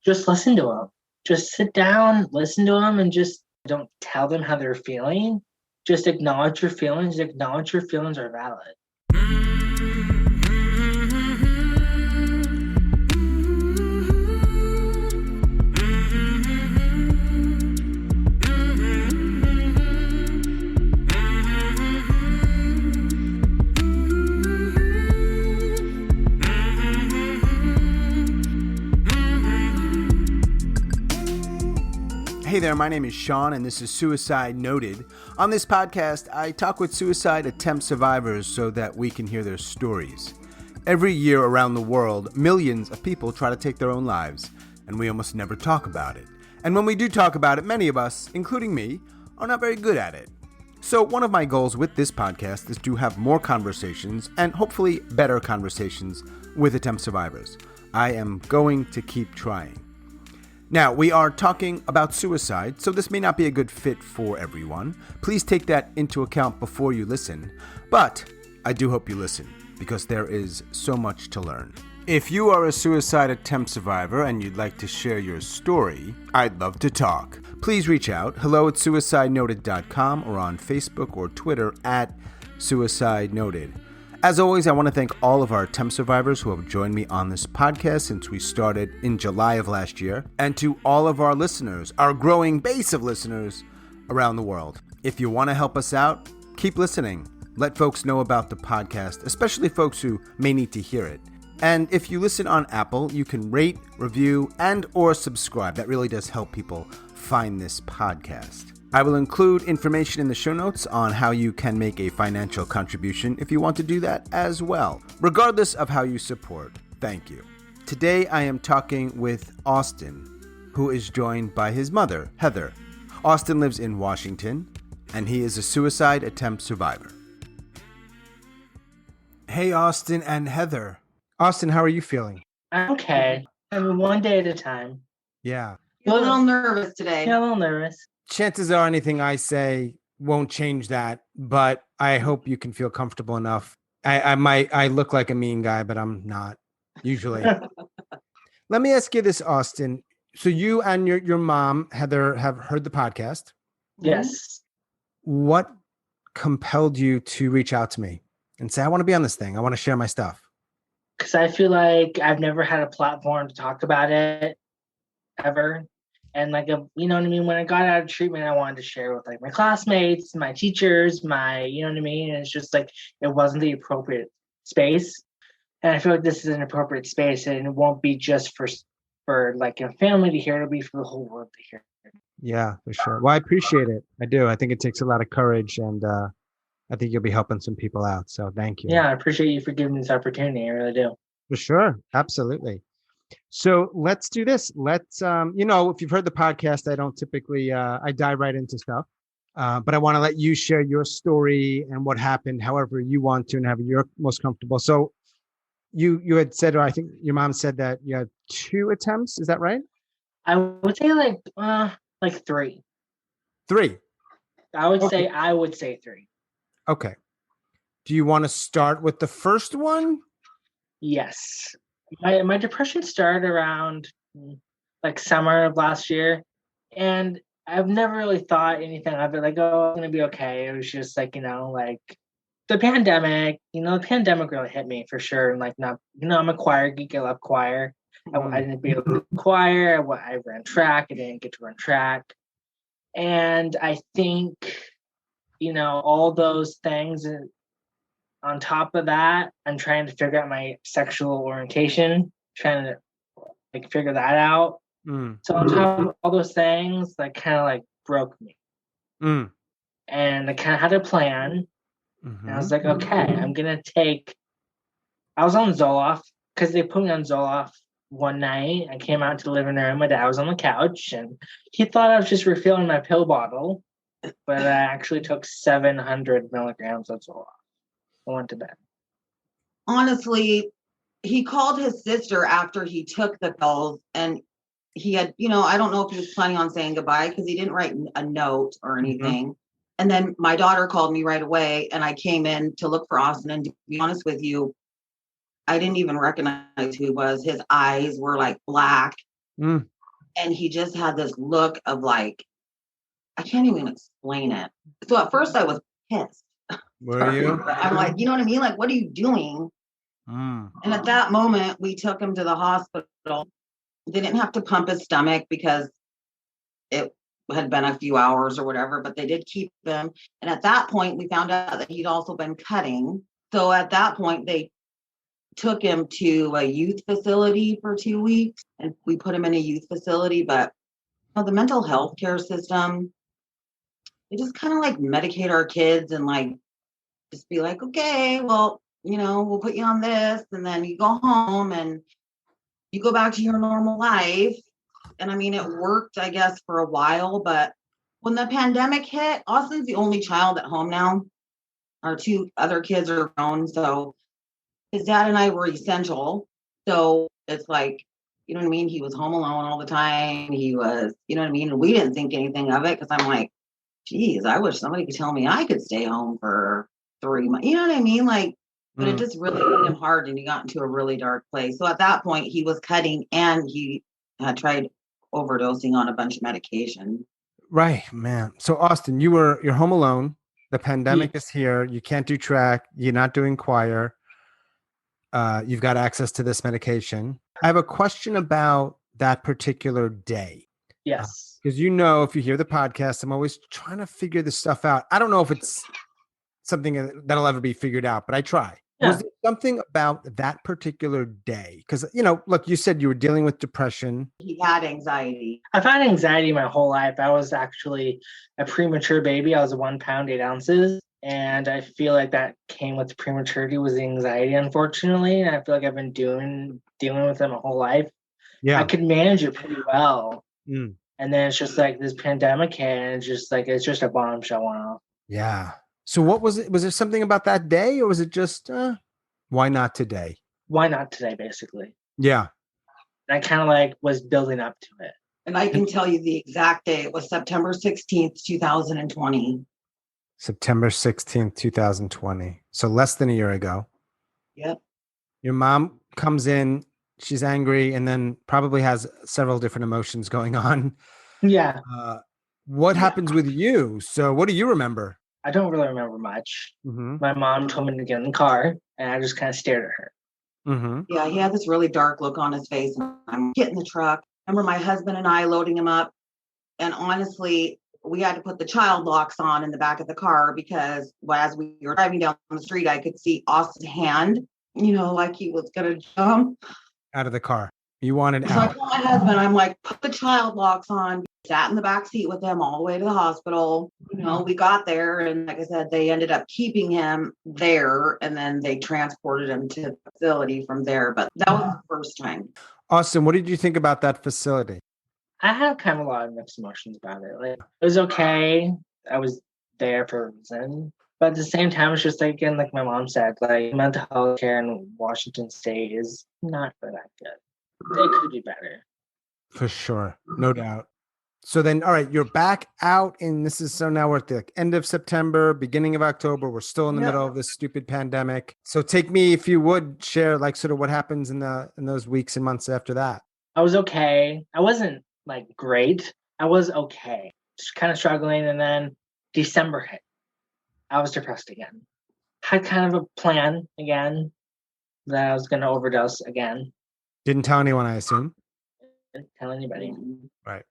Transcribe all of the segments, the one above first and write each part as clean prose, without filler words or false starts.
just listen to them. Just sit down, listen to them, and just don't tell them how they're feeling. Just acknowledge your feelings. Acknowledge your feelings are valid. Hey there, my name is Sean, and this is Suicide Noted. On this podcast, I talk with suicide attempt survivors so that we can hear their stories. Every year around the world, millions of people try to take their own lives, and we almost never talk about it. And when we do talk about it, many of us, including me, are not very good at it. So one of my goals with this podcast is to have more conversations, and hopefully better conversations, with attempt survivors. I am going to keep trying. Now, we are talking about suicide, so this may not be a good fit for everyone. Please take that into account before you listen. But I do hope you listen, because there is so much to learn. If you are a suicide attempt survivor and you'd like to share your story, I'd love to talk. Please reach out, hello@suicidenoted.com, or on Facebook or Twitter @suicidenoted. As always, I want to thank all of our attempt survivors who have joined me on this podcast since we started in July of last year, and to all of our listeners, our growing base of listeners around the world. If you want to help us out, keep listening. Let folks know about the podcast, especially folks who may need to hear it. And if you listen on Apple, you can rate, review, and or subscribe. That really does help people find this podcast. I will include information in the show notes on how you can make a financial contribution if you want to do that as well. Regardless of how you support, thank you. Today I am talking with Austin, who is joined by his mother, Heather. Austin lives in Washington, and he is a suicide attempt survivor. Hey, Austin and Heather. Austin, how are you feeling? I'm okay. I mean, one day at a time. Yeah. You're a little nervous today. Yeah, a little nervous. Chances are anything I say won't change that, but I hope you can feel comfortable enough. I look like a mean guy, but I'm not usually. Let me ask you this, Austin. So you and your mom, Heather, have heard the podcast. Yes. What compelled you to reach out to me and say, I want to be on this thing. I want to share my stuff? Because I feel like I've never had a platform to talk about it ever. And you know what I mean? When I got out of treatment, I wanted to share with my classmates, my teachers, you know what I mean? And it's just it wasn't the appropriate space. And I feel like this is an appropriate space, and it won't be just for your family to hear. It'll be for the whole world to hear. Yeah, for sure. Well, I appreciate it. I do. I think it takes a lot of courage, and I think you'll be helping some people out. So thank you. Yeah, I appreciate you for giving me this opportunity. I really do. For sure. Absolutely. So let's do this. Let's, if you've heard the podcast, I don't typically, I dive right into stuff, but I want to let you share your story and what happened, however you want to, and however you're most comfortable. So you had said, or I think your mom said that you had 2 attempts. Is that right? I would say 3. 3. I would say 3. Okay. Do you want to start with the first one? Yes. My depression started around summer of last year, and I've never really thought anything of it. I'm gonna be okay. It was just the pandemic. The pandemic really hit me for sure. And I'm a choir geek. I love choir. I didn't be able to do choir. I ran track. I didn't get to run track, and I think all those things. On top of that, I'm trying to figure out my sexual orientation, trying to figure that out. So on top of all those things, broke me. And I kind of had a plan. And I was like, okay, I was on Zoloft because they put me on Zoloft one night. I came out to the living room. My dad was on the couch, and he thought I was just refilling my pill bottle, but I actually took 700 milligrams of Zoloft. I went to bed. Honestly, he called his sister after he took the pills, and he had, I don't know if he was planning on saying goodbye because he didn't write a note or anything. And then my daughter called me right away, and I came in to look for Austin. And to be honest with you, I didn't even recognize who he was. His eyes were black. And he just had this look of like, I can't even explain it. So at first I was pissed. Were you? I'm like, you know what I mean? Like, what are you doing? Mm. And at that moment, we took him to the hospital. They didn't have to pump his stomach because it had been a few hours or whatever, but they did keep him. And at that point, we found out that he'd also been cutting. So at that point, they took him to a youth facility for 2 weeks, and we put him in a youth facility. But the mental health care system, they just kind of like medicate our kids and like just be like, okay, well, we'll put you on this, and then you go home and you go back to your normal life. And I mean, it worked, I guess, for a while, but when the pandemic hit, Austin's the only child at home now. Our 2 other kids are grown, so his dad and I were essential. So it's like, you know what I mean? He was home alone all the time. He was, you know what I mean? And we didn't think anything of it because I'm like, geez, I wish somebody could tell me I could stay home for 3 months. You know what I mean? Like, but it just really hit him hard and he got into a really dark place. So at that point, he was cutting and he had tried overdosing on a bunch of medication. Right, man. So Austin, you're home alone. The pandemic is here. You can't do track. You're not doing choir. You've got access to this medication. I have a question about that particular day. Yes. Because if you hear the podcast, I'm always trying to figure this stuff out. I don't know if it's something that'll ever be figured out, but I try. Yeah. Was there something about that particular day? Because, look, you said you were dealing with depression. He had anxiety. I've had anxiety my whole life. I was actually a premature baby. I was 1 pound, 8 ounces. And I feel like that came with prematurity was the anxiety, unfortunately. And I feel like I've been dealing with it my whole life. Yeah. I could manage it pretty well. Mm. And then it's just like this pandemic hit and it's just a bombshell went off. Yeah. So what was it? Was there something about that day or was it just, why not today? Why not today, basically? Yeah. And I kind of like was building up to it. And I can tell you the exact day. It was September 16th, 2020. September 16th, 2020. So less than a year ago. Yep. Your mom comes in, she's angry, and then probably has several different emotions going on. Yeah. What happens with you? So what do you remember? I don't really remember much. Mm-hmm. My mom told me to get in the car, and I just kind of stared at her. Mm-hmm. Yeah, he had this really dark look on his face. I'm getting the truck. I remember my husband and I loading him up. And honestly, we had to put the child locks on in the back of the car because as we were driving down the street, I could see Austin's hand, like he was going to jump Out of the car. You wanted So I out. told my husband, I'm like, put the child locks on. Sat in the back seat with him all the way to the hospital. We got there, and like I said, they ended up keeping him there, and then they transported him to the facility from there. But that was the first time. Austin, what did you think about that facility? I had kind of a lot of mixed emotions about it. Like, it was okay. I was there for a reason. But at the same time, it's just like, again, like my mom said, like mental health care in Washington State is not really that good. It could be better. For sure. No doubt. So then, all right, you're back out so now we're at the end of September, beginning of October. We're still in the middle of this stupid pandemic. So take me, if you would, share like sort of what happens in those weeks and months after that. I was okay. I wasn't like great. I was okay. Just kind of struggling. And then December hit. I was depressed again. Had kind of a plan again that I was going to overdose again. Didn't tell anyone, I assume. Didn't tell anybody. Right.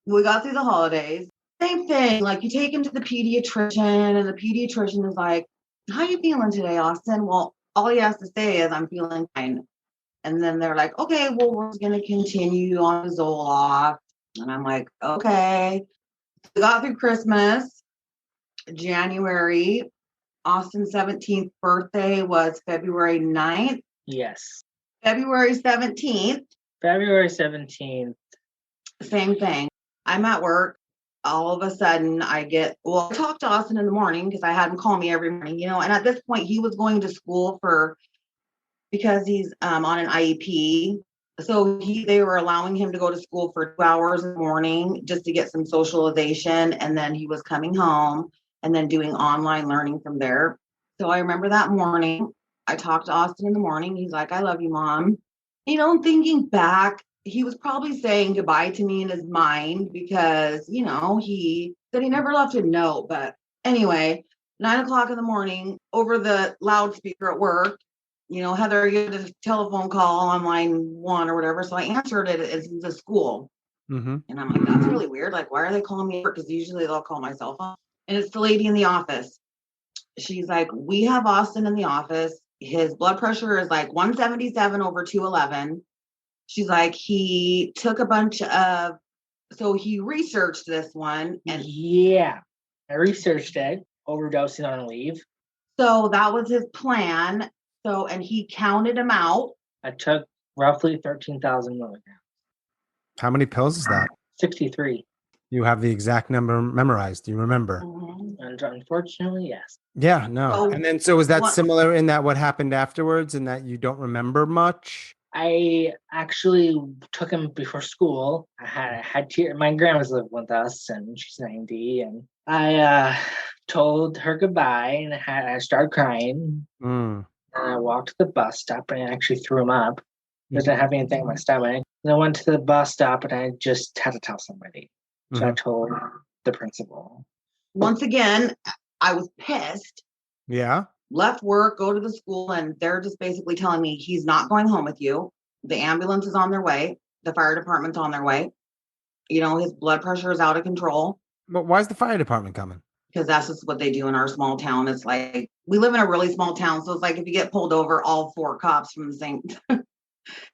We got through the holidays. Same thing. Like you take him to the pediatrician, and the pediatrician is like, "How you feeling today, Austin?" Well, all he has to say is, "I'm feeling fine." And then they're like, "Okay, well, we're going to continue on the Zoloft." And I'm like, "Okay." We got through Christmas. January. Austin's 17th birthday was February 9th. Yes. February 17th. February 17th. Same thing. I'm at work. All of a sudden I talked to Austin in the morning because I had him call me every morning, and at this point he was going to school because he's on an IEP. So they were allowing him to go to school for 2 hours in the morning just to get some socialization. And then he was coming home and then doing online learning from there. So I remember that morning, I talked to Austin in the morning. He's like, "I love you, Mom." Thinking back, he was probably saying goodbye to me in his mind because, he said he never left a note. But anyway, 9 o'clock in the morning over the loudspeaker at work, Heather, you had a telephone call on line 1 or whatever. So I answered it as the school. Mm-hmm. And I'm like, that's really weird. Like, why are they calling me? Because usually they'll call my cell phone. And it's the lady in the office. She's like, we have Austin in the office. His blood pressure is like 177 over 211. She's like, he took a bunch of, so he researched this one. And yeah, I researched it, overdosing on leave. So that was his plan. So, and he counted them out. I took roughly 13,000 milligrams. How many pills is that? 63. You have the exact number memorized. Do you remember? And unfortunately, yes. Yeah, no. And then, so was that similar in that what happened afterwards and that you don't remember much? I actually took him before school. I had my grandma's lived with us and she's 90. And I told her goodbye and I started crying. And I walked to the bus stop and I actually threw him up. I didn't have anything in my stomach. And I went to the bus stop and I just had to tell somebody. So I told the principal. Once again, I was pissed. Yeah. Left work, go to the school, and they're just basically telling me he's not going home with you. The ambulance is on their way. The fire department's on their way. His blood pressure is out of control. But why is the fire department coming? Because that's just what they do in our small town. It's like, we live in a really small town. So it's like if you get pulled over, all 4 cops from the same,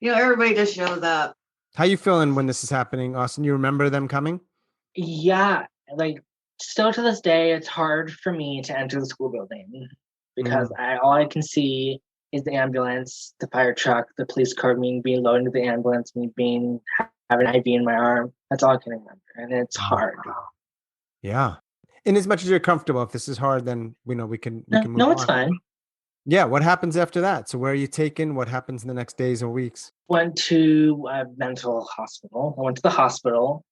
everybody just shows up. How you feeling when this is happening, Austin? You remember them coming? Yeah, like still to this day, it's hard for me to enter the school building because all I can see is the ambulance, the fire truck, the police car, me being loaded into the ambulance, me having an IV in my arm. That's all I can remember, and it's hard. Yeah. In as much as you're comfortable, if this is hard, then we can move on. No, it's fine. Yeah. What happens after that? So where are you taken? What happens in the next days or weeks? Went to a mental hospital. I went to the hospital.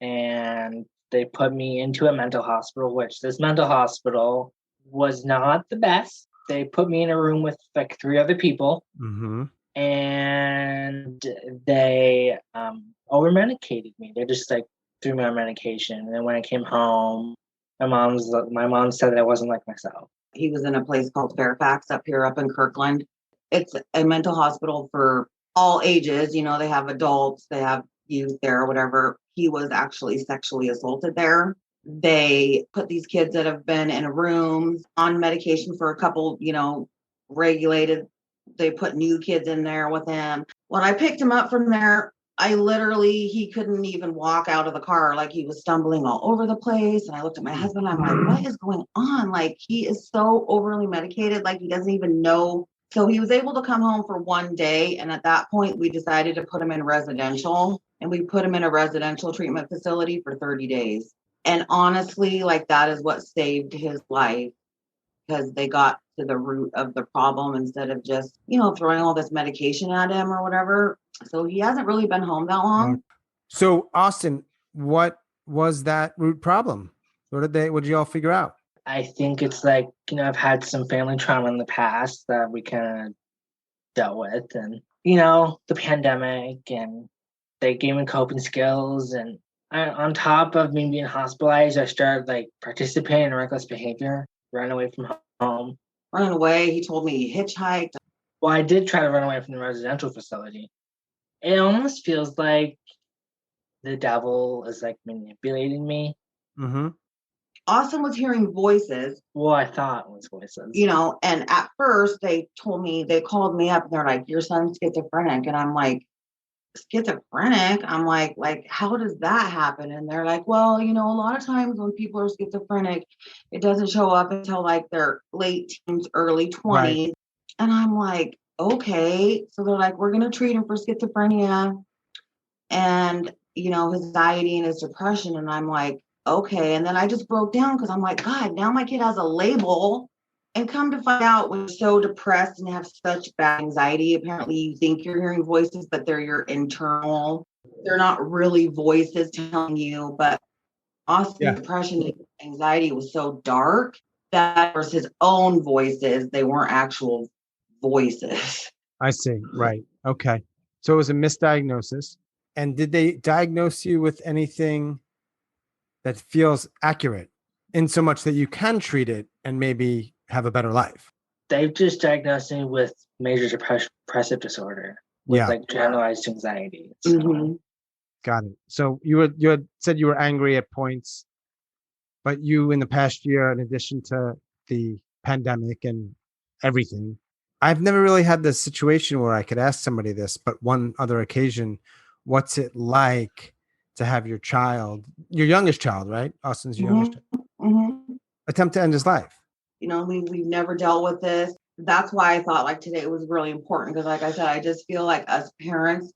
And they put me into a mental hospital, which this mental hospital was not the best. They put me in a room with like 3 other people. And they over-medicated me. They just like threw me on medication. And then when I came home, my mom said that I wasn't like myself. He was in a place called Fairfax up in Kirkland. It's a mental hospital for all ages. They have adults, they have youth there or whatever. He was actually sexually assaulted there. They put these kids that have been in rooms on medication for a couple, regulated. They put new kids in there with him. When I picked him up from there, he couldn't even walk out of the car. Like he was stumbling all over the place. And I looked at my husband, I'm like, what is going on? Like he is so overly medicated. Like he doesn't even know. So he was able to come home for 1 day. And at that point, we decided to put him in residential. And we put him in a residential treatment facility for 30 days. And honestly, like that is what saved his life because they got to the root of the problem instead of just, throwing all this medication at him or whatever. So he hasn't really been home that long. So Austin, what was that root problem? What did you all figure out? I think it's like, I've had some family trauma in the past that we kind of dealt with and, the pandemic and they gave me coping skills. And on top of me being hospitalized, I started like participating in reckless behavior, running away from home. Running away. He told me he hitchhiked. Well, I did try to run away from the residential facility. It almost feels like the devil is like manipulating me. Austin was hearing voices. Well, I thought it was voices. And at first they called me up and they're like, your son's schizophrenic. And I'm like, schizophrenic? I'm like, how does that happen? And they're like, well, a lot of times when people are schizophrenic, it doesn't show up until like their late teens, early 20s. Right. And I'm like, okay. So they're like, we're going to treat him for schizophrenia and, his anxiety and his depression. And I'm like, okay. And then I just broke down because I'm like, God, now my kid has a label. And come to find out, when you're so depressed and have such bad anxiety, apparently you think you're hearing voices, but they're your internal. They're not really voices telling you. But Austin's depression and anxiety was so dark that was his own voices. They weren't actual voices. I see. Right. Okay. So it was a misdiagnosis. And did they diagnose you with anything that feels accurate in so much that you can treat it and maybe have a better life? They've just diagnosed me with major depressive disorder with Yeah. like generalized anxiety. So, Mhm. Got it. So you had said you were angry at points, but you in the past year, in addition to the pandemic and everything, I've never really had this situation where I could ask somebody this, but one other occasion, what's it like to have your child, your youngest child, right? Austin's your youngest, Mhm. Mhm. attempt to end his life? You know, we've never dealt with this. That's why I thought like today was really important because, like I said, I just feel like as parents,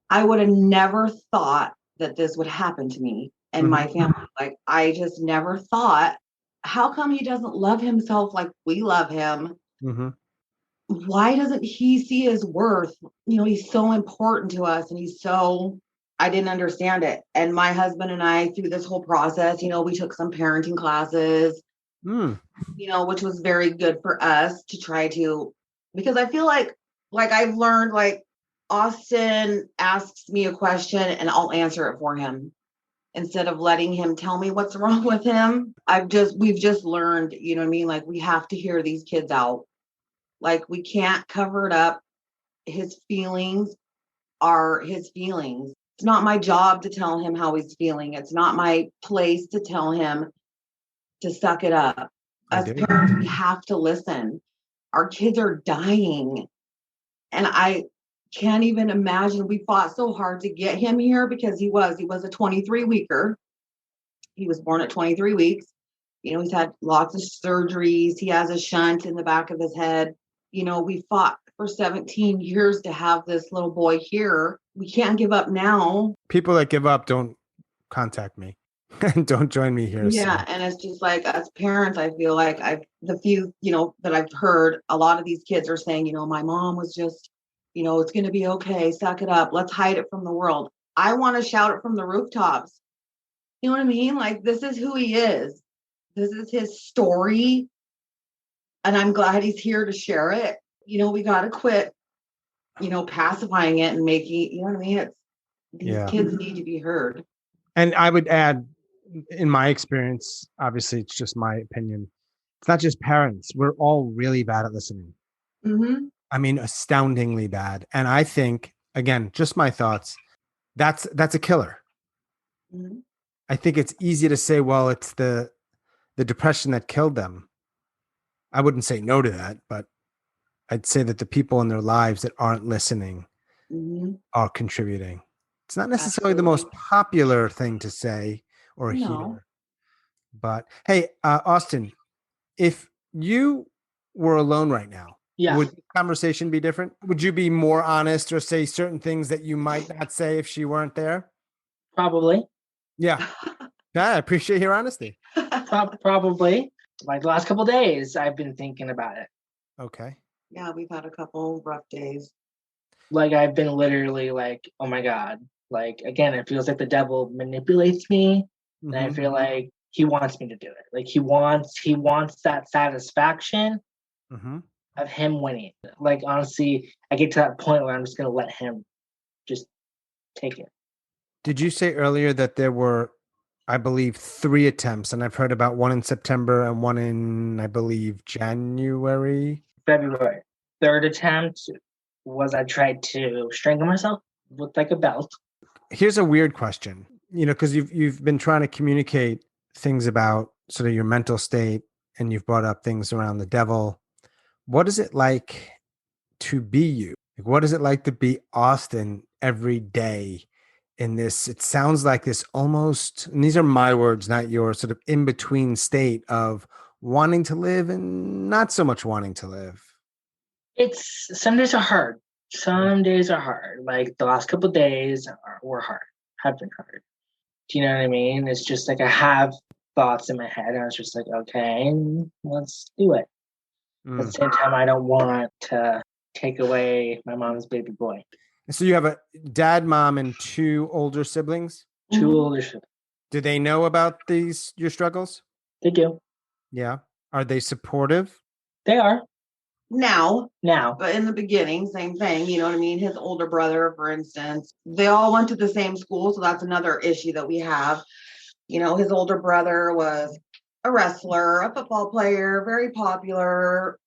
I would have never thought that this would happen to me and my family. Like, I just never thought, how come he doesn't love himself like we love him? Mm-hmm. Why doesn't he see his worth? You know, he's so important to us and I didn't understand it. And my husband and I, through this whole process, you know, we took some parenting classes, Mm. you know, which was very good for us to try to, because I feel like I've learned, like, Austin asks me a question and I'll answer it for him instead of letting him tell me what's wrong with him. We've just learned, you know what I mean? Like, we have to hear these kids out. Like, we can't cover it up. His feelings are his feelings. It's not my job to tell him how he's feeling. It's not my place to tell him to suck it up. I As do. parents, we have to listen. Our kids are dying. And I can't even imagine. We fought so hard to get him here because he was a 23 weeker. He was born at 23 weeks. You know, he's had lots of surgeries. He has a shunt in the back of his head. You know, we fought for 17 years to have this little boy here. We can't give up now. People that give up don't contact me and don't join me here. Yeah, So. and it's just like, as parents, I feel like the few, you know, that I've heard, a lot of these kids are saying, you know, my mom was just, you know, it's going to be okay. Suck it up. Let's hide it from the world. I want to shout it from the rooftops. You know what I mean? Like, this is who he is. This is his story. And I'm glad he's here to share it. You know, we got to quit, you know, pacifying it and making, you know what I mean? These Yeah. kids need to be heard. And I would add, in my experience, obviously it's just my opinion, it's not just parents. We're all really bad at listening. Mm-hmm. I mean, astoundingly bad. And I think, again, just my thoughts, that's a killer. Mm-hmm. I think it's easy to say, well, it's the depression that killed them. I wouldn't say no to that, but I'd say that the people in their lives that aren't listening Mm-hmm. are contributing. It's not necessarily the most Absolutely. popular thing to say or No. hear, but hey, Austin, if you were alone right now, yeah, would the conversation be different? Would you be more honest or say certain things that you might not say if she weren't there? probably. Yeah. Yeah, I appreciate your honesty. Probably. Like the last couple days, I've been thinking about it. Okay. Yeah, we've had a couple rough days. Like I've been literally like, oh my God. Like again, it feels like the devil manipulates me. And I Mhm. feel like he wants me to do it. Like he wants that satisfaction Mhm. of him winning. Like honestly, I get to that point where I'm just gonna let him just take it. Did you say earlier that there were, I believe, 3 attempts, and I've heard about one in September and one in, I believe, January? February. Third attempt was I tried to strangle myself with like a belt. Here's a weird question, because you've been trying to communicate things about sort of your mental state, and you've brought up things around the devil. What is it like to be you? Like, what is it like to be Austin every day in this? It sounds like this almost, and these are my words, not yours, sort of in between state of wanting to live and not so much wanting to live. It's some days are hard. Some days are hard. Like the last couple of days were hard. Have been hard. Do you know what I mean? It's just like I have thoughts in my head, and I was just like, okay, let's do it. At the Mm. same time, I don't want to take away my mom's baby boy. So you have a dad, mom, and 2 older siblings. Two Mhm. older siblings. Do they know about your struggles? They do. Yeah. Are they supportive? They are. now. Now, But in the beginning, same thing, you know what I mean? His older brother, for instance, they all went to the same school. So that's another issue that we have. You know, his older brother was a wrestler, a football player, very popular.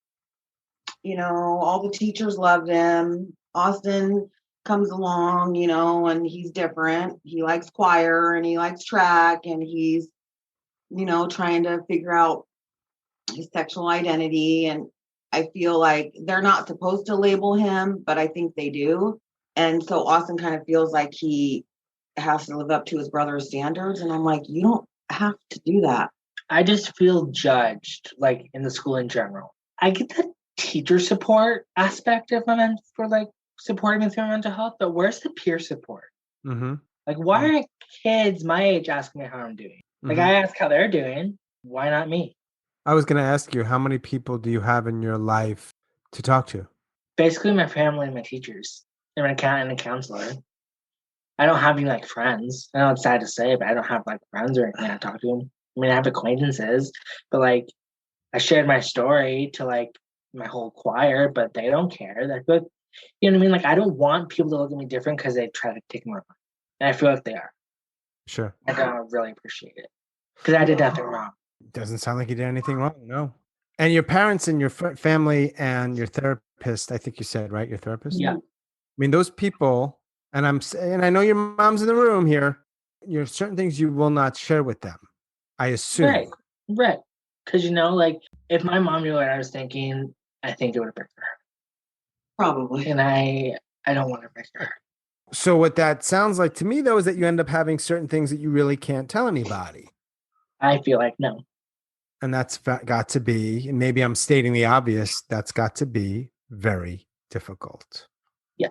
You know, all the teachers loved him. Austin comes along, you know, and he's different. He likes choir and he likes track and he's, you know, trying to figure out his sexual identity. And I feel like they're not supposed to label him, but I think they do. And so Austin kind of feels like he has to live up to his brother's standards. And I'm like, you don't have to do that. I just feel judged, like in the school in general. I get the teacher support aspect of for like supporting me through my mental health, but where's the peer support? Mm-hmm. Like, why aren't kids my age asking me how I'm doing? Like, I ask how they're doing. Why not me? I was going to ask you, how many people do you have in your life to talk to? Basically, my family and my teachers, and my accountant and a counselor. I don't have any like friends. I know it's sad to say, but I don't have like friends or anything I talk to them. I mean, I have acquaintances, but like, I shared my story to like my whole choir, but they don't care. They're like, you know what I mean? Like, I don't want people to look at me different because they try to take my money. And I feel like they are. Sure. I don't really appreciate it because I did nothing wrong. Doesn't sound like you did anything wrong. No. And your parents and your family and your therapist, I think you said, right? Your therapist? Yeah. I mean, those people, and I know your mom's in the room here, there's certain things you will not share with them, I assume. Right. Because, you know, like if my mom knew what I was thinking, I think it would have break her. Probably. And I don't want to break her. So what that sounds like to me, though, is that you end up having certain things that you really can't tell anybody. I feel like no. And that's got to be, and maybe I'm stating the obvious, that's got to be very difficult. Yeah.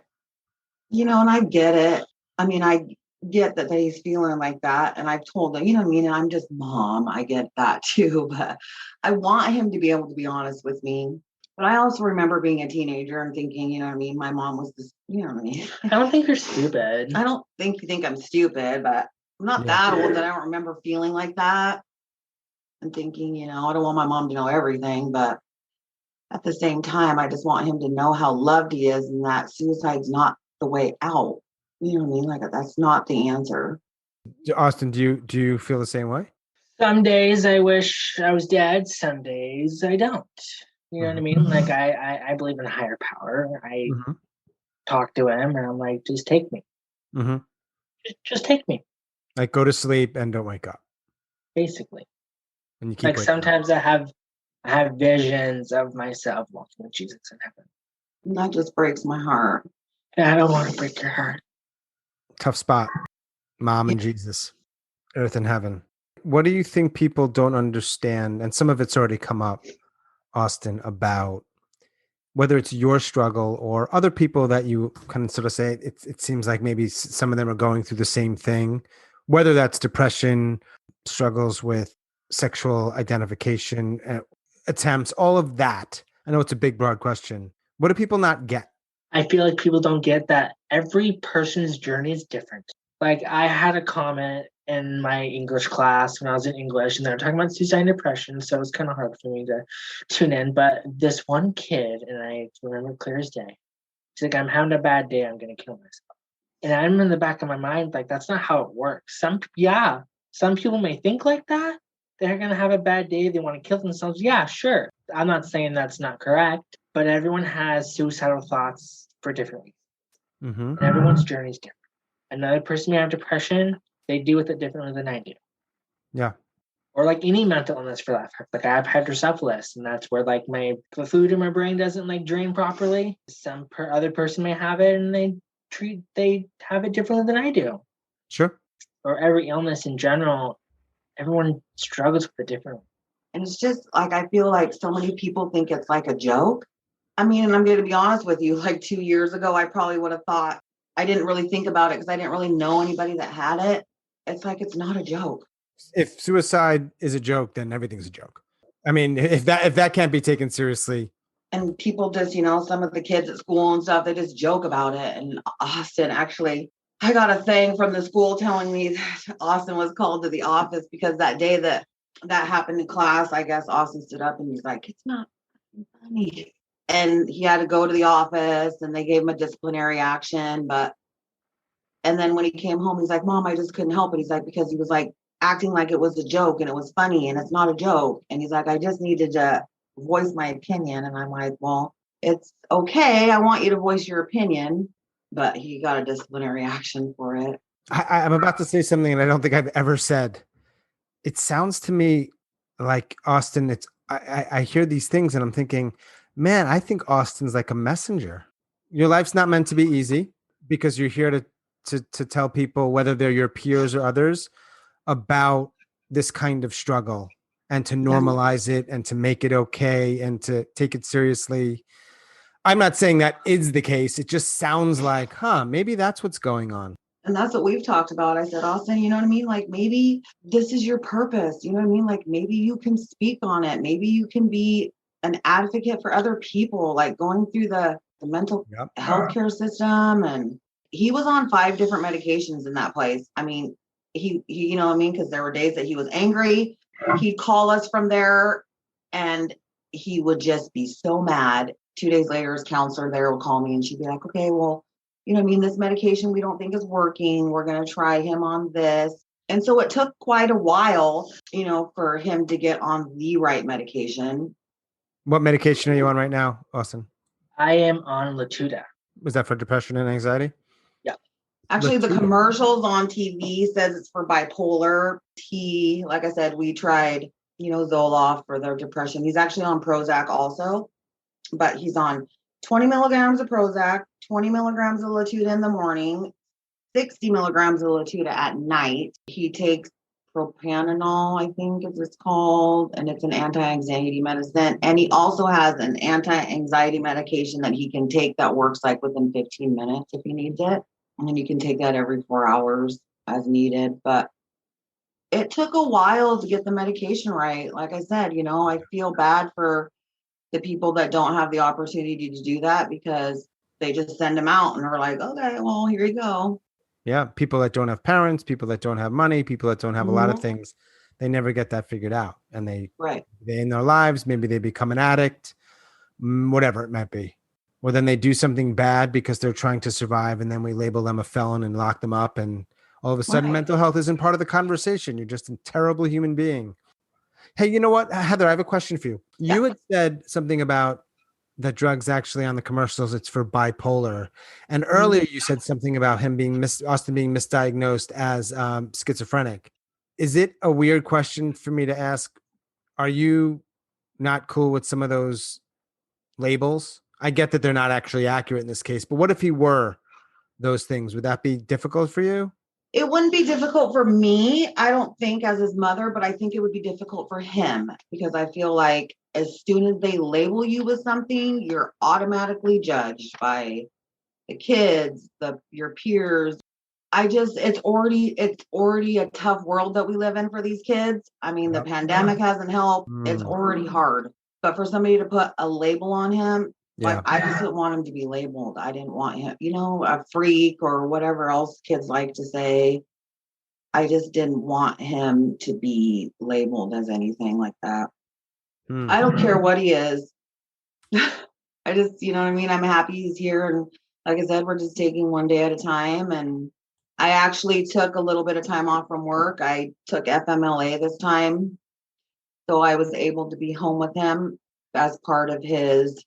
You know, and I get it. I mean, I get that he's feeling like that. And I've told him, you know what I mean? I'm just mom. I get that too. But I want him to be able to be honest with me. But I also remember being a teenager and thinking, you know what I mean? My mom was this, you know what I mean? I don't think you're stupid. I don't think you think I'm stupid, but I'm not that old that I don't remember feeling like that and thinking, you know, I don't want my mom to know everything, but at the same time, I just want him to know how loved he is and that suicide's not the way out. You know what I mean? Like that's not the answer. Austin, do you feel the same way? Some days I wish I was dead. Some days I don't. You know what I mean? Like I believe in a higher power. I talk to him and I'm like, just take me. Just take me. Like go to sleep and don't wake up. Basically. And you keep like sometimes up. I have visions of myself walking with Jesus in heaven. And that just breaks my heart. And I don't want to break your heart. Tough spot. Mom and Jesus. Earth and heaven. What do you think people don't understand? And some of it's already come up, Austin, about whether it's your struggle or other people that you kind of sort of say, it seems like maybe some of them are going through the same thing, whether that's depression, struggles with sexual identification, attempts, all of that. I know it's a big, broad question. What do people not get? I feel like people don't get that every person's journey is different. Like I had a comment in my English class when I was in English and they were talking about suicide and depression. So it was kind of hard for me to tune in. But this one kid, and I remember clear as day, he's like, I'm having a bad day. I'm going to kill myself. And I'm in the back of my mind, like, that's not how it works. Some people may think like that. They're going to have a bad day. They want to kill themselves. Yeah, sure. I'm not saying that's not correct, but everyone has suicidal thoughts for different reasons. And everyone's journey is different. Another person may have depression. They deal with it differently than I do. Yeah. Or like any mental illness for that fact. Like I have hydrocephalus, and that's where like the food in my brain doesn't like drain properly. Some other person may have it, and they have it differently than I do. Sure. Or every illness in general, everyone struggles with it differently. And it's just like I feel like so many people think it's like a joke. I mean, and I'm going to be honest with you, like 2 years ago, I probably would have thought, I didn't really think about it because I didn't really know anybody that had it. It's like, it's not a joke. If suicide is a joke, then everything's a joke. I mean, if that can't be taken seriously. And people just, you know, some of the kids at school and stuff, they just joke about it. And Austin, actually, I got a thing from the school telling me that Austin was called to the office because that day that happened in class, I guess Austin stood up and he's like, it's not funny. and he had to go to the office and they gave him a disciplinary action. And then when he came home, he's like, Mom, I just couldn't help it. He's like, because he was like acting like it was a joke and it was funny and it's not a joke. And he's like, I just needed to voice my opinion. And I'm like, well, it's okay. I want you to voice your opinion. But he got a disciplinary action for it. I'm about to say something and I don't think I've ever said. It sounds to me like Austin, I hear these things and I'm thinking, man, I think Austin's like a messenger. Your life's not meant to be easy because you're here to tell people, whether they're your peers or others, about this kind of struggle and to normalize it and to make it okay and to take it seriously. I'm not saying that is the case. It just sounds like, maybe that's what's going on. And that's what we've talked about. I said, Austin, you know what I mean? Like, maybe this is your purpose. You know what I mean? Like, maybe you can speak on it. Maybe you can be an advocate for other people, like going through the mental healthcare system. And he was on 5 different medications in that place. I mean, he you know what I mean? Because there were days that he was angry. He'd call us from there and he would just be so mad. 2 days later, his counselor there would call me and she'd be like, okay, well, you know what I mean? This medication we don't think is working. We're going to try him on this. And so it took quite a while, you know, for him to get on the right medication. What medication are you on right now, Austin? I am on Latuda. Was that for depression and anxiety? Yeah. Actually, the commercials on TV says it's for bipolar. Like I said, we tried, you know, Zoloft for their depression. He's actually on Prozac also, but he's on 20 milligrams of Prozac, 20 milligrams of Latuda in the morning, 60 milligrams of Latuda at night. He takes propranolol, I think it's called, and it's an anti-anxiety medicine. And he also has an anti-anxiety medication that he can take that works like within 15 minutes if he needs it. And then you can take that every 4 hours as needed. But it took a while to get the medication right. Like I said, you know, I feel bad for the people that don't have the opportunity to do that because they just send them out and are like, okay, well, here you go. Yeah. People that don't have parents, people that don't have money, people that don't have a lot of things, they never get that figured out. And they in their lives, maybe they become an addict, whatever it might be. Or then they do something bad because they're trying to survive. And then we label them a felon and lock them up. And all of a sudden, mental health isn't part of the conversation. You're just a terrible human being. Hey, you know what, Heather, I have a question for you. You had said something about the drugs actually on the commercials, it's for bipolar. And earlier you said something about him being Austin being misdiagnosed as schizophrenic. Is it a weird question for me to ask? Are you not cool with some of those labels? I get that they're not actually accurate in this case, but what if he were those things? Would that be difficult for you? It wouldn't be difficult for me, I don't think, as his mother, but I think it would be difficult for him because I feel like as soon as they label you with something, you're automatically judged by the kids, your peers. It's already a tough world that we live in for these kids. I mean, the pandemic hasn't helped. It's already hard. But for somebody to put a label on him, like I just didn't want him to be labeled. I didn't want him, you know, a freak or whatever else kids like to say. I just didn't want him to be labeled as anything like that. I don't care what he is. I just, you know what I mean? I'm happy he's here. And like I said, we're just taking one day at a time. And I actually took a little bit of time off from work. I took FMLA this time. So I was able to be home with him as part of his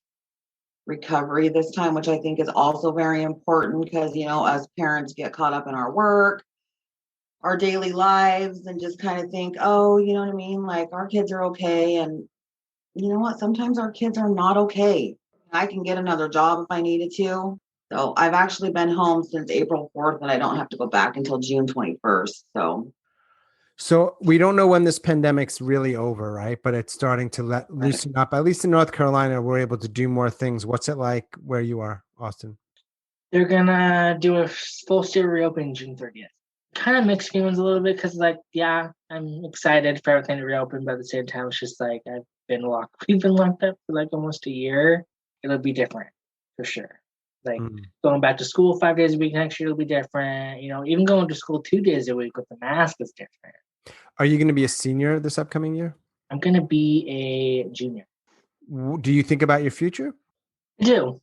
recovery this time, which I think is also very important because, you know, us parents get caught up in our work, our daily lives, and just kind of think, oh, you know what I mean? Like our kids are okay. And you know what? Sometimes our kids are not okay. I can get another job if I needed to. So I've actually been home since April 4th and I don't have to go back until June 21st. So we don't know when this pandemic's really over, right? But it's starting to loosen up. At least in North Carolina, we're able to do more things. What's it like where you are, Austin? They're gonna do a full state reopening June 30th. Kind of mixed feelings a little bit because, like, yeah, I'm excited for everything to reopen, but at the same time, it's just like we've been locked up for like almost a year. It'll be different for sure. Like going back to school 5 days a week next year will be different. You know, even going to school 2 days a week with the mask is different. Are you going to be a senior this upcoming year? I'm going to be a junior. Do you think about your future? I do.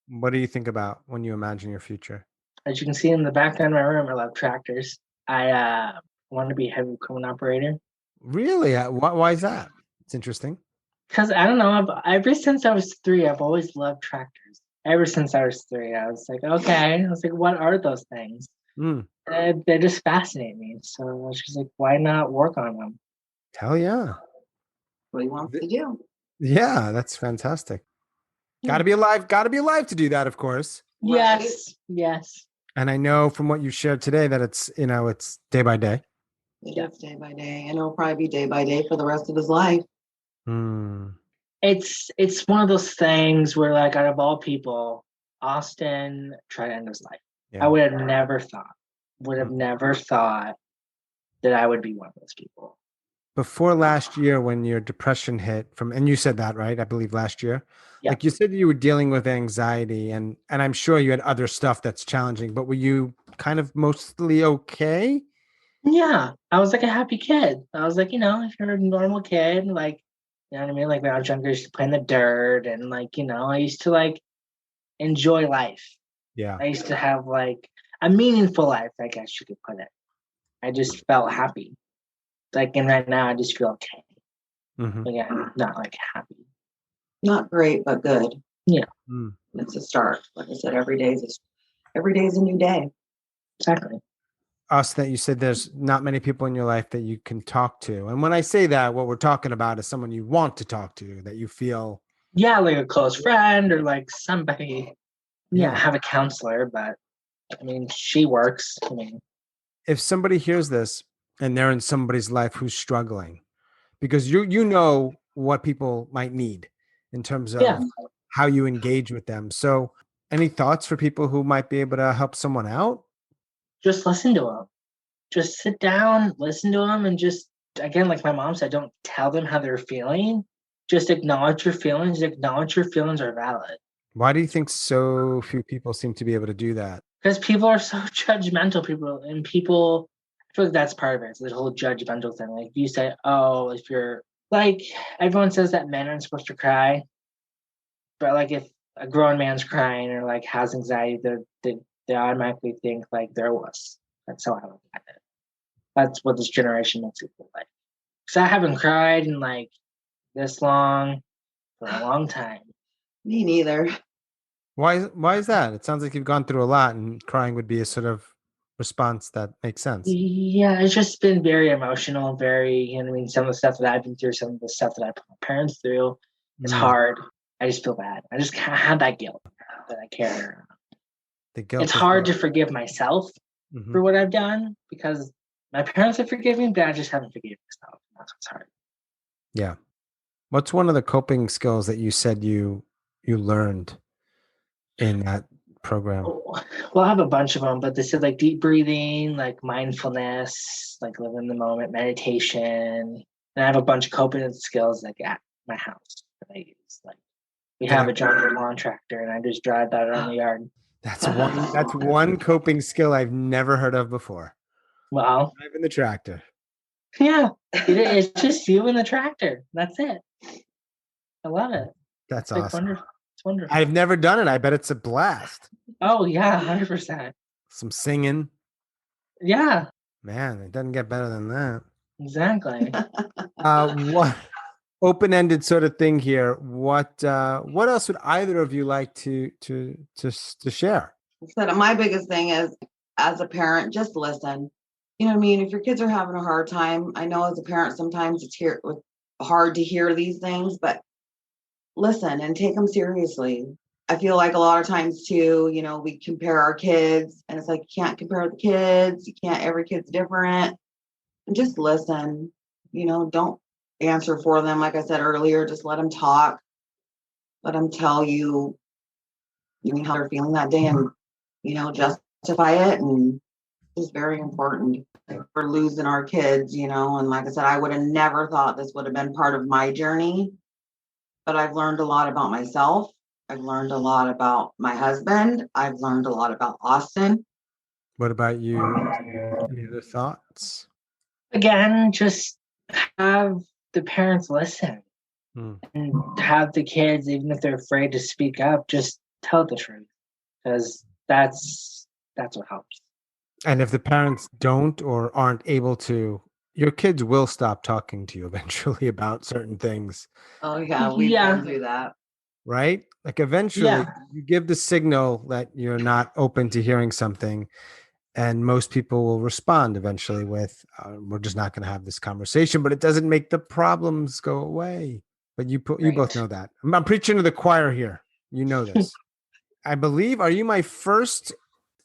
What do you think about when you imagine your future? As you can see in the background of my room, I love tractors. I want to be a heavy equipment operator Really? Why is that? It's interesting. because I don't know. Ever since I was 3, I've always loved tractors. Ever since I was 3, I was like, okay. I was like, what are those things? Mm, They just fascinate me. So I was just like, why not work on them? hell yeah. What he wants to do. Yeah, that's fantastic. Yeah. Got to be alive to do that, of course. Right. Yes, yes. And I know from what you shared today that it's, it's day by day. It is day by day, and it'll probably be day by day for the rest of his life. Mm, It's one of those things where, like, out of all people, Austin tried to end his life. yeah. I would have never thought that I would be one of those people. Before last year when your depression hit and you said that, right? I believe last year. Yeah. Like you said you were dealing with anxiety and I'm sure you had other stuff that's challenging, but were you kind of mostly okay? Yeah, I was like a happy kid. I was like, if you're a normal kid, like, you know what I mean? Like when I was younger, I used to play in the dirt and like, I used to like enjoy life. Yeah. I used to have like a meaningful life, I guess you could put it. I just felt happy. Like, and right now I just feel okay. Mm-hmm. Again, not like happy. Not great, but good. Yeah. Mm. It's a start. Like I said, every day is a new day. Exactly. That you said there's not many people in your life that you can talk to. And when I say that, what we're talking about is someone you want to talk to, that you feel. Yeah, like a close friend or like somebody. Yeah, Yeah. have a counselor, but I mean, she works. I mean, If somebody hears this and they're in somebody's life who's struggling, because you know what people might need in terms yeah, of how you engage with them. So any thoughts for people who might be able to help someone out? just listen to them. Just sit down, listen to them, and just, again, like my mom said, don't tell them how they're feeling. Just acknowledge your feelings. Acknowledge your feelings are valid. Why do you think so few people seem to be able to do that? Because people are so judgmental. People, I feel like that's part of it. It's the whole judgmental thing. Like you say, oh, if you're like, everyone says that men aren't supposed to cry, but like if a grown man's crying or like has anxiety, they automatically think like they're wuss. That's how I look at it. That's what this generation makes it feel like. Because I haven't cried in like this long for a long time. Me neither. Why is that? It sounds like you've gone through a lot and crying would be a sort of response that makes sense. Yeah, it's just been very emotional, very, I mean, some of the stuff that I've been through, some of the stuff that I put my parents through, it's Mm. hard. I just feel bad. I just have that guilt that I carry. The guilt It's is hard to there. forgive myself Mhm. for what I've done because my parents have forgiven me, but I just haven't forgiven myself. That's what's hard. Yeah. What's one of the coping skills that you said you learned in that program? Well, I have a bunch of them, but they said like deep breathing, like mindfulness, like live in the moment, meditation. And I have a bunch of coping skills like at my house that I use. Like we have a John Deere lawn tractor and I just drive that around the yard. That's one coping skill I've never heard of before. Well, Driving the tractor. yeah, it's just you and the tractor. That's it. I love it. That's It's like awesome. wonderful. It's wonderful. I've never done it. I bet it's a blast. Oh yeah, 100%. Some singing. Yeah, Man, it doesn't get better than that. exactly. What open-ended sort of thing here. What else would either of you like to share? So my biggest thing is, as a parent, just listen. You know what I mean? If your kids are having a hard time, I know as a parent sometimes it's hard to hear these things, but listen and take them seriously. I feel like a lot of times too, we compare our kids, and it's like you can't compare the kids. You can't. Every kid's different. And just listen. Don't answer for them. Like I said earlier, just let them talk. Let them tell you, how they're feeling that day, and justify it. And it's very important. We're losing our kids, and like I said, I would have never thought this would have been part of my journey, but I've learned a lot about myself. I've learned a lot about my husband. I've learned a lot about Austin. What about you? Any other thoughts? Again, just have the parents listen. and have the kids, even if they're afraid to speak up, just tell the truth, because that's what helps. And if the parents don't or aren't able to, your kids will stop talking to you eventually about certain things, Oh yeah, we've been through that. right? Like eventually you give the signal that you're not open to hearing something, and most people will respond eventually with, we're just not going to have this conversation, but it doesn't make the problems go away. But you both know that. I'm preaching to the choir here. You know this. I believe, are you my first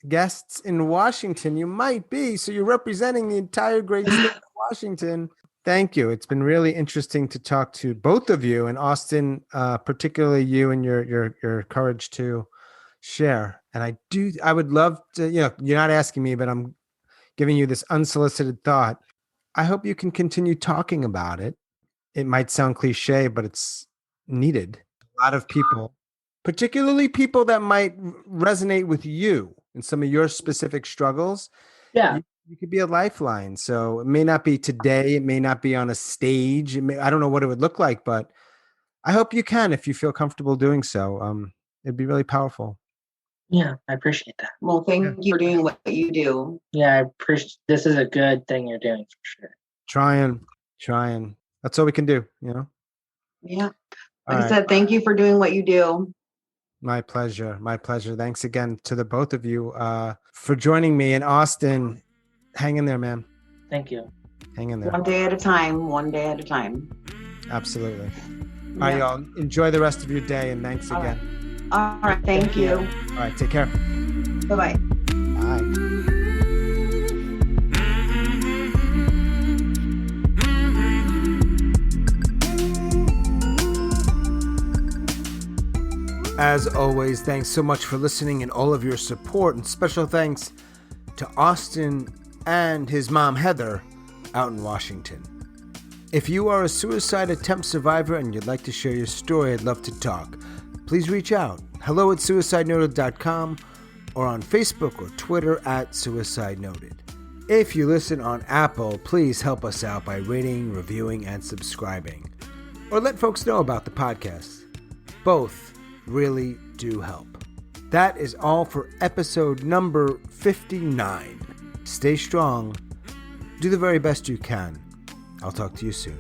guests in Washington? You might be. So you're representing the entire great state of Washington. Thank you. It's been really interesting to talk to both of you, and Austin, particularly you and your courage to share. And I would love to, you're not asking me, but I'm giving you this unsolicited thought. I hope you can continue talking about it. It might sound cliche, but it's needed. A lot of people, particularly people that might resonate with you and some of your specific struggles. Yeah. You could be a lifeline. So it may not be today. It may not be on a stage. I don't know what it would look like, but I hope you can, if you feel comfortable doing so. It'd be really powerful. Yeah, I appreciate that. Well, thank you for doing what you do. Yeah, I appreciate. This is a good thing you're doing for sure. Trying. That's all we can do, Yeah. Like I said, thank you for doing what you do. My pleasure. Thanks again to the both of you for joining me. And Austin, hang in there, man. Thank you. Hang in there. One day at a time. Absolutely. All right, y'all. Enjoy the rest of your day, and thanks again. All right. Thank you. All right. Take care. Bye-bye. Bye. As always, thanks so much for listening and all of your support, and special thanks to Austin and his mom, Heather, out in Washington. If you are a suicide attempt survivor and you'd like to share your story, I'd love to talk. Please reach out. hello@suicidenoted.com or on Facebook or Twitter @suicidenoted. If you listen on Apple, please help us out by rating, reviewing, and subscribing. Or let folks know about the podcast. Both really do help. That is all for episode number 59. Stay strong. Do the very best you can. I'll talk to you soon.